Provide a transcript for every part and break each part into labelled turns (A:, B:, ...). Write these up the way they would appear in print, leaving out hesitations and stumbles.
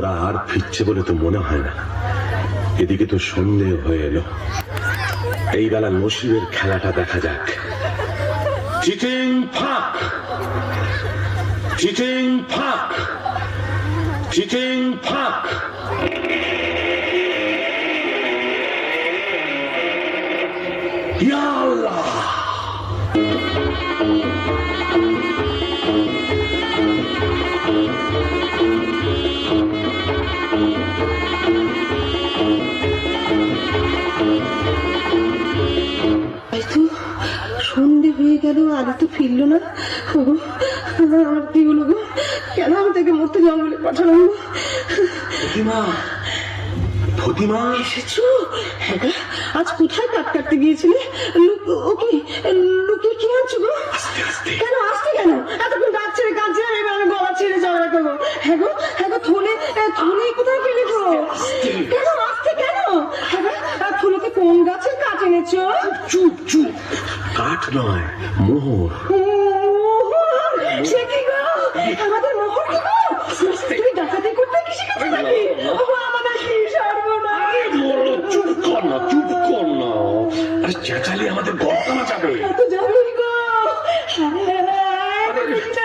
A: ওরা আর ফিরছে বলে তো মনে হয় না। এদিকে তো সন্দেহ হয়ে এলো। এই বেলা নসিবের খেলাটা দেখা যাক। চিটিং ফাক, চিটিং ফাক, চিটিং ফাক। ইয়া আল্লাহ!
B: সন্ধে হয়ে গেল, আগে তো ফিরলো না। আমার কি হলো গো? কেন আমি তাকে মরতে জঙ্গলে পাঠালাম?
A: ফতিমা, ফতিমা
B: এসেছো? হ্যাঁ, আজ কোথায় কাট কাটতে গিয়েছিলে? ওকে লুকিয়ে কি আনছো গো? কেন আসতে, কেন এতক্ষণ ডাক ছেড়ে কাঁদছে, এবার আমি গলা ছেড়ে ঝগড়া করবো? হ্যাঁ গো, হ্যাঁ গো, থলে কোথায় পেলে গো? কেন আসতে, কেন? হ্যাঁ, থলেকে কোন গাছের কাঠ এনেছো?
A: চুপ চুপ, কাঠ নয়, মোহর।
B: সে কি গো? আমাদের মোহর কি গো? তুমি ডাকাতি করতে কি শিখেছো নাকি? আমাদের কি সর্বনাশ!
A: চুপ কর না, চুপ কর না। আরে চেঁচালে আমাদের গর্দানা যাবে।
B: এত যাবেই গো।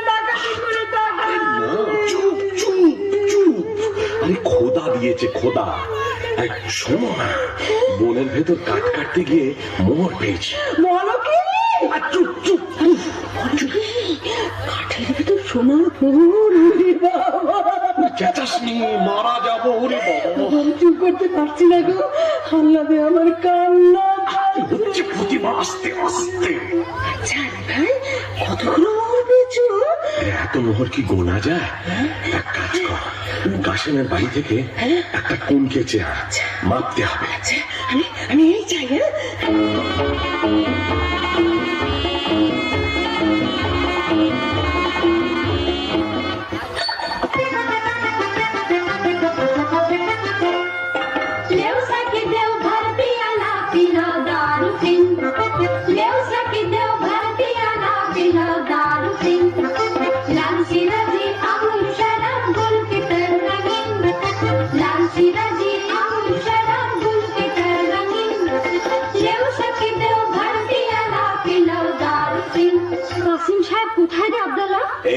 B: ডাকাতি করে টাকা।
A: চুপ চুপ চুপ। আরে খোদা দিয়েছে, খোদা। শোনো না, বনের ভেতর কাঠ কাটতে গিয়ে মোহর পেয়েছি।
B: বলো কি?
A: চুপ চুপ
B: কাঠের ভিতর সোনার মোহর!
A: চেঁচাসনি, মারা যাবো। ওরে বাবা,
B: আমি চুপ করতে পারছি না গো। আল্লাদে আমার কান্না
A: হচ্ছে প্রতিমা। আস্তে আস্তে।
B: ভাই, কতগুলো মোহর পেয়েছো?
A: এত মোহর কি গোনা যায়? এক কাজ কর, কাশেমের বাড়ি থেকে একটা কুনকে চেয়ার মাপতে হবে।
B: আমি এই চাই।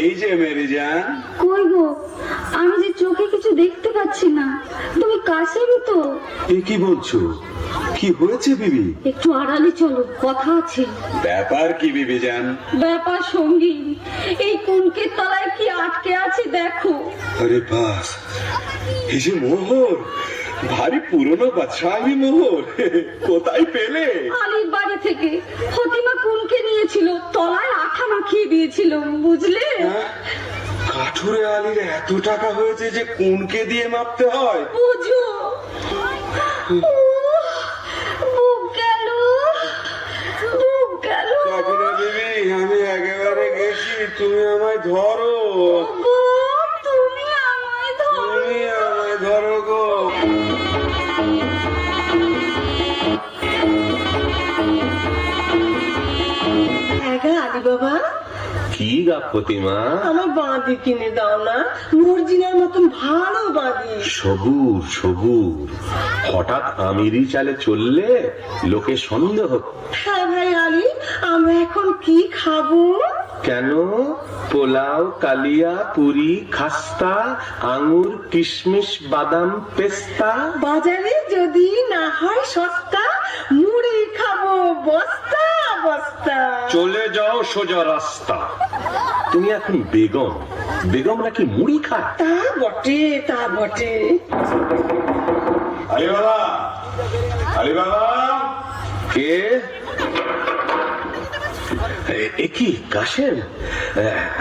A: এই যে মেরি জান।
C: কই গো, আমি যে চোখে কিছু দেখতে পাচ্ছি না। তুমি কাছেরই তো?
A: এ কি বলছো? কি হয়েছে বিবি?
C: একটু আড়ালে চলো, কথা আছে।
A: ব্যাপার কি বিবি জান?
C: ব্যাপার সঙ্গী, এই কুনকের তলায় কি আটকে আছে দেখো।
A: আরে বাস, এই যে মোহর, ভারী পুরনো বাদশাহী মোহর। কোথায় পেলে?
C: আলীর বাড়ি থেকে ফতিমা কুনকে নিয়েছিল, তলায় আঠা মাখিয়ে দিয়েছিল, বুঝলে?
A: কাঠুরে আলীর এত টাকা হয়েছে যে কুনকে দিয়ে মাপতে হয়?
C: বুঝো। বুক গেল, বুক গেল।
A: কাকিনা দেবী, আমি একেবারে গেছি, তুমি আমায় ধরো।
C: তুমি আমায় ধরো।
A: তুমি আমায় ধরো গো।
B: আলী বাবা,
A: কি গা ফতিমা?
B: আমার বাঁধি কিনে দাও না, মর্জিনার মতন ভালো বাঁধি।
A: সবুর সবুর, হঠাৎ আমিরি চালে চললে লোকে সন্দেহ।
B: হ্যাঁ ভাই আলী, আমরা এখন কি খাবো?
A: কেন? পোলাও, কালিয়া, পুরি, খাস্তা, আঙ্গুর, কিশমিশ, বাদাম, পেস্তা।
B: বাজারে যদি না হয় সস্তা, মুড়ি খাবো বস্তা বস্তা।
A: চলে যাও সোজা রাস্তা। তুমি এখন বেগম, বেগম নাকি মুড়ি খায়?
B: তা বটে, তা বটে।
A: আলী বাবা, আলী বাবা। কে? এ কি কাশেম?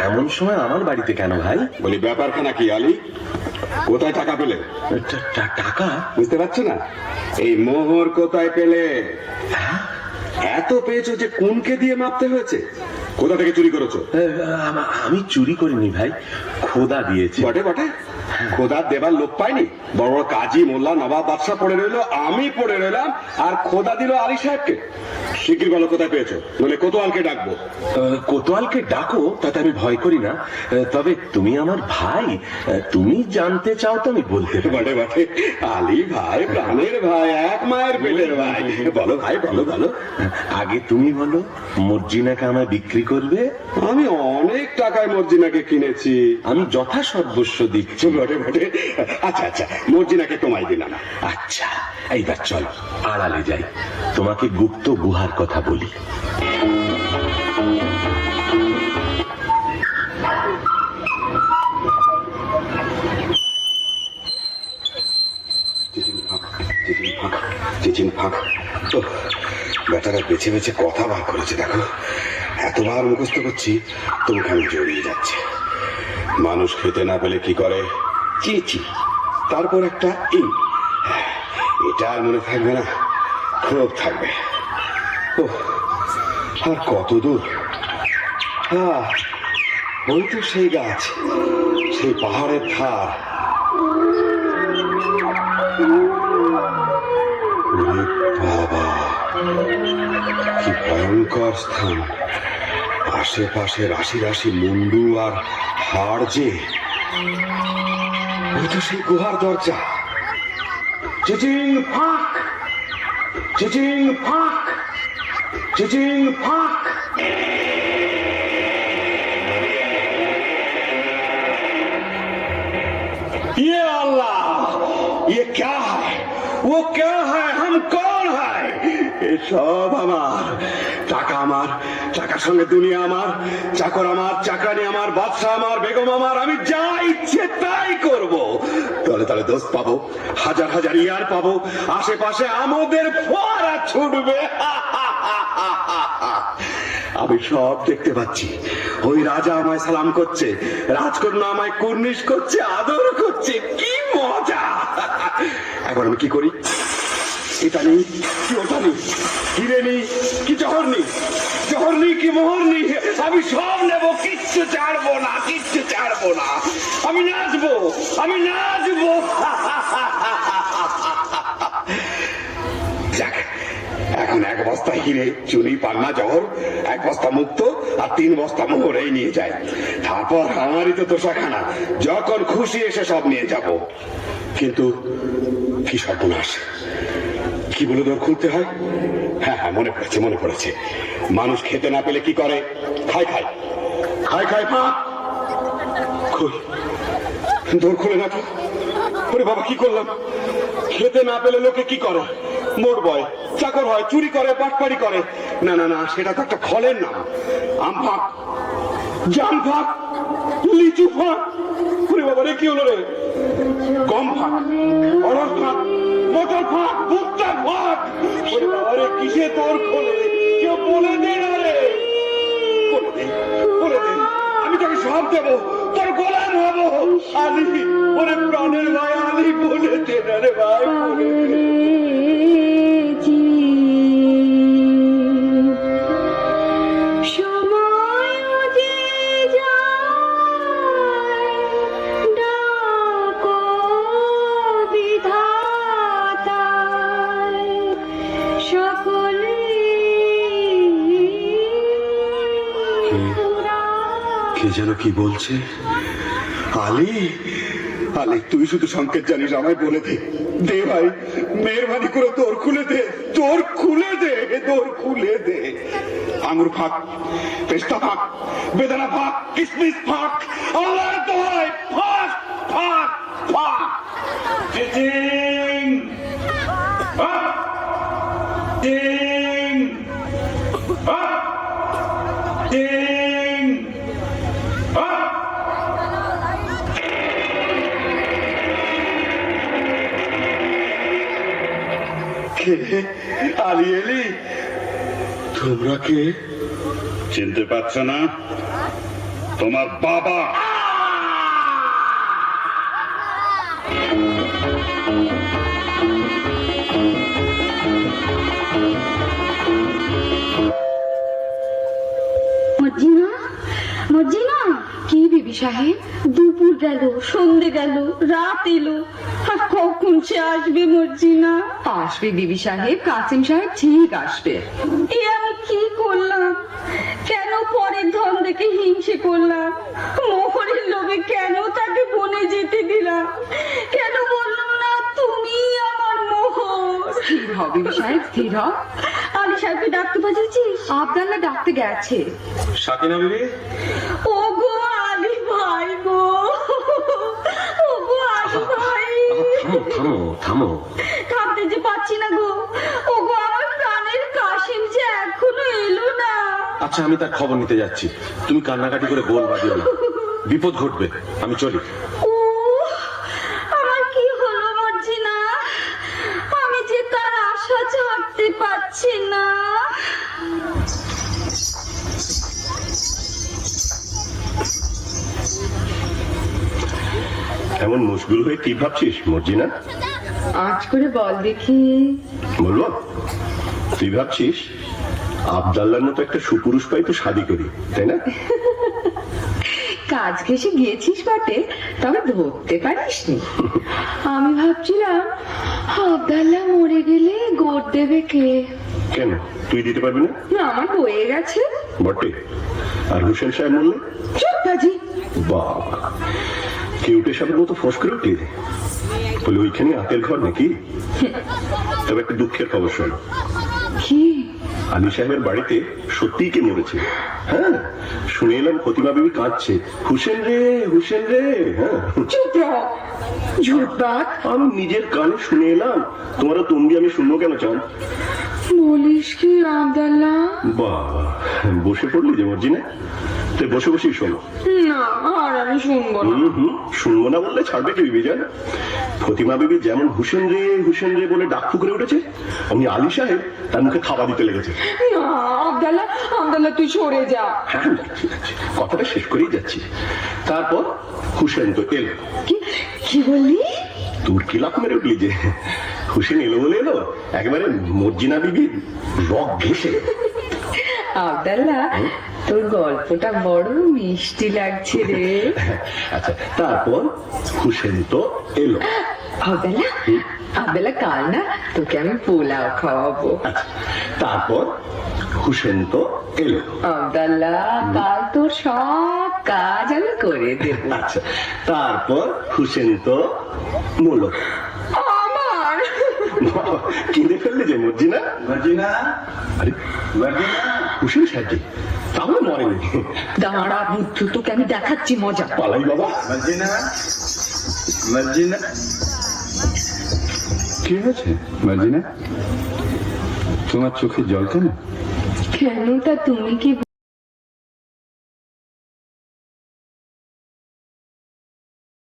A: এমন সময় আমার বাড়িতে কেন ভাই?
D: বলি ব্যাপারখানা কি আলী? কোথায় টাকা পেলে?
A: টাকা?
D: বুঝতে পারছো না? এই মোহর কোথায় পেলে? এত পেয়েছো যে কোনকে দিয়ে মাপতে হয়েছে? কোথা থেকে চুরি করেছো?
A: আমি চুরি করিনি ভাই, খোদা দিয়েছে।
D: বটে বটে, খোদা দেবার লোক পাইনি। বড় বড় কাজী, মোল্লা, নবাব, বাদশা পড়ে রইলো, আমি পড়ে রইলাম, আর খোদা দিল আলী সাহেবকে। শিগগির বলো কোথায় পেয়েছো, নইলে কোতোয়ালকে ডাকবো।
A: কোতোয়ালকে ডাকো, তাতে আমি ভয় করি না। তবে তুমি আমার ভাই, তুমি জানতে চাও তো আমি বলতে পারি।
D: বটে বটে, আলী ভাই প্রাণের ভাই, এক মায়ের পেটের ভাই। বলো ভাই, বলো বলো।
A: আগে তুমি বলো, মর্জিনাকে আমায় বিক্রি করবে?
D: আমি অনেক টাকায় মর্জিনাকে কিনেছি।
A: আমি যথাসর্বস্ব দিচ্ছি।
D: বটে বটে, আচ্ছা আচ্ছা, মর্জিনাকে তোমায় দিলাম।
A: আচ্ছা, এইবার চলো আড়ালে যাই, তোমাকে গুপ্ত গুহার কথা বলি।
D: চিচিন ফাঁক। বেটারা বেছে বেছে কথা বার করেছে দেখো, এতবার মুখস্থ করছি তবু খালি জড়িয়ে যাচ্ছে। মানুষ খেতে না পেলে কি করে? চিচি, তারপর একটা ইন। এটা আর মনে থাকবে না, খুব থাকবে। আর কত দূর? ওই তো সেই গাছ, সেই পাহাড়ের ধার। ওরে বাবা, কি ভয়ঙ্কর স্থান! আশেপাশে রাশি রাশি মুন্ডু আর হাড় যে। ওই তো সেই গুহার দরজা। চিচিং ফাঁক, চিচিং ফাঁক, চিচিং ফাঁক। ये अल्लाह, ये क्या है? वो क्या है? हम कौन है? ये सब আমার টাকা, আমার টাকার সঙ্গে দুনিয়া আমার, চাকর আমার, চাকরানি আমার, বাদশা আমার, বেগম আমার। আমি যা ইচ্ছে তাই করব। তলে তলে দোস্ত পাবো, হাজার হাজার ইয়ার পাবো, আশেপাশে আমাদের ফোয়ারা ছুটবে। আমি সব দেখতে পাচ্ছি। ওই রাজা আমায় সালাম করছে, রাজকন্যা আমায় কুর্নিশ করছে, আদর করছে। কি মজা! এখন আমি কি করি? এটা নেই কি ওটা নেই, হিরে নেই কি জহর নেই, জহর নেই কি মোহর নেই, আমি সব নেবো, কিচ্ছু ছাড়বো না, কিচ্ছু ছাড়বো না। আমি নাচবো, আমি নাচবো। যাক, এখন এক বস্তা হিরে, চুনি, পান্না, জহর, এক বস্তা মুক্ত আর 3 বস্তা মোহর এই নিয়ে যায়। তারপর আমারই তো তোষাখানা, যখন খুশি এসে সব নিয়ে যাব। কিন্তু কি সর্বনাশ! কি বলে দর খুলতে হয়? হ্যাঁ হ্যাঁ, মনে পড়েছে, মনে পড়েছে। মানুষ খেতে না পেলে কি করে? খায় খায় খায় খায় পা। দোর খুলে না তো। ওরে বাবা, কি করলাম! খেতে না পেলে লোকে কি করে? মোট বয়, চাকর হয়, চুরি করে, পাটপাড়ি করে। না না না, সেটা তো একটা ফলের নাম। আম ফাঁক, জাম ফাঁক, লিচু ফাঁক। ওরে বাবা রে, কি হলো রে? গম ফাঁক, অরহর ফাঁক, মটর ফাঁক, ভুট্টা ফাঁক। ওরে বাবা রে, কিসে তোর খোলে? কেউ বলে দে না রে, বলে দে, বলে দে। আমি তোকে সব দেবো, তোর গোলাম হবো। আলী, ওরে প্রাণের ভাই আলী, বলে দে না রে ভাই, বলে দে। কে যেন কি বলছে? আলী, আলী, তুই শুধু সংকেত জানিস, আমায় বলে দে। দে ভাই, মেহরবানি করে তোর খুলে দে, তোর খুলে দে, তোর খুলে দে। আঙুর ফাঁক, পেস্তা ফাঁক, বেদানা ফাঁক, কিসমিস ফাঁক, আল্লাহর দোহাই ফাঁক, ফাঁক, ফাঁক। চিচিং ফাঁক, চিচিং ফাঁক, চিচিং ফাঁক। আলী এলি, তোমরা কে? চিনতে পারছ না? তোমার বাবা।
C: মর্জিনা, মর্জিনা। কি বিবি সাহেব? দুপুর গেল, সন্ধে গেল, রাত এলো, আর কখন সে আসবে মর্জিনা?
B: আসবে বিবি সাহেব, কাসিম সাহেব ঠিক আসবে।
C: এ আমি কি করলাম? কেন পরের ধন দেখে হিংসে করলাম? মোহরের লোভে কেন তাকে বনে যেতে দিলাম? কেন বললাম না তুমি আমার মোহর?
B: স্থির হও বিবি সাহেব, স্থির হও।
C: আলী সাহেবকে ডাকতে পাঠিয়েছিস?
B: আব্দাল্লাহ ডাকতে গেছে।
A: সাকিনা বিবি,
C: ও গো আলী ভাই গো, ও গো আলী ভাই,
A: থামো থামো থামো।
C: থাকতে যে পাচ্ছি না গো। ও গো আমার প্রাণের কাশিম যে এখনো এলো না।
A: আচ্ছা, আমি তার খবর নিতে যাচ্ছি। তুমি কান্নাকাটি করে গোল বাঁধিও না, বিপদ ঘটবে। আমি চলি।
C: ও আমার কি হলো মর্জিনা? আমি যে তার আশা ছাড়তে পারছি না।
E: এমন মুশগুল হয়ে কি ভাবছিস মর্জিনা?
B: আজ করে বল দেখি।
E: বলবো? তুই ভাবছিস আব্দাল্লার মতো একটা সুপুরুষ পাই তো শাদি করি, তাই না?
B: কাজ ঘেসে গিয়েছিস বটে, তবে ধরতে পারিসনি। আমি ভাবছিলাম আব্দাল্লাহ মরে গেলে গোদ দেবে কে?
E: কেন, তুই দিতে পারবি না?
B: না, আমার বয়ে গেছে।
E: বটে। আর হোসেন সাহেব বললে?
B: চুপ বাজি।
E: বাবা, কেউটে সাহেবের মতো ফোঁস করে উঠলি। বলে ওইখানে আতের ঘর নাকি? তবে একটা দুঃখের খবর শোন।
B: কি?
E: আলী সাহেবের বাড়িতে সত্যিই কে মরেছে। হ্যাঁ, শুনে এলাম ফতিমা বিবি কাঁদছে, হুসেন রে হুসেন রে। হ্যাঁ,
B: চুপ রহ, ঝুটবাক।
E: আমি নিজের কানে শুনে এলাম, তোমারও তুমি আমি শুনবো কেন চান?
B: বলিস কি আব্দাল্লাহ?
E: বাবা, বসে পড়লি যে মর্জিনা? তুই বসে বসেই শোনো।
B: না, আর আমি শুনবো না।
E: শুনবো না বললে ছাড়বে কি বিবি জান? ফতিমা বিবি যেমন হুসেন রে বলে ডাক ফুকরে উঠেছে, অমনি আলী সাহেব তার মুখে খাবার দিতে লেগেছে।
B: না আব্দাল্লাহ, আব্দাল্লাহ তুই সরে যা।
E: হ্যাঁ, ঠিক আছে, কথাটা শেষ করেই যাচ্ছি। তারপর হুসেন তো এলো।
B: কি বললি?
E: তোর কি লাভ মেরে উঠলি যে? হুসেন এলো বলে এলো, একেবারে মর্জিনা বিবি রক ঘেসে।
B: আব্দাল্লাহ, তোর গল্পটা বড় মিষ্টি লাগছে রে।
E: আচ্ছা, তারপর হুসেন তো এলো।
B: আব্দাল্লাহ, আব্দাল্লাহ কাল না তোকে আমি পোলাও খাওয়াবো।
E: আচ্ছা, তারপর হুসেন তো এলো।
B: আব্দাল্লাহ, কাল তোর সব কাজ আমি করে দেবো।
E: আচ্ছা, তারপর হুসেন তো মূল।
B: আমার
E: কিনে ফেললি যে মর্জিনা?
D: মর্জিনা,
E: আরে
D: মর্জিনা,
E: হুসেন সাহেব তাহলে মরেনি।
B: দাঁড়া বুদ্ধু, তোকে আমি দেখাচ্ছি মজা।
E: পালাই বাবা।
D: মর্জিনা, মর্জিনা।
F: কি হয়েছে মার্জিনা? তোমার চোখে জল কেন?
B: কেন তা তুমি কি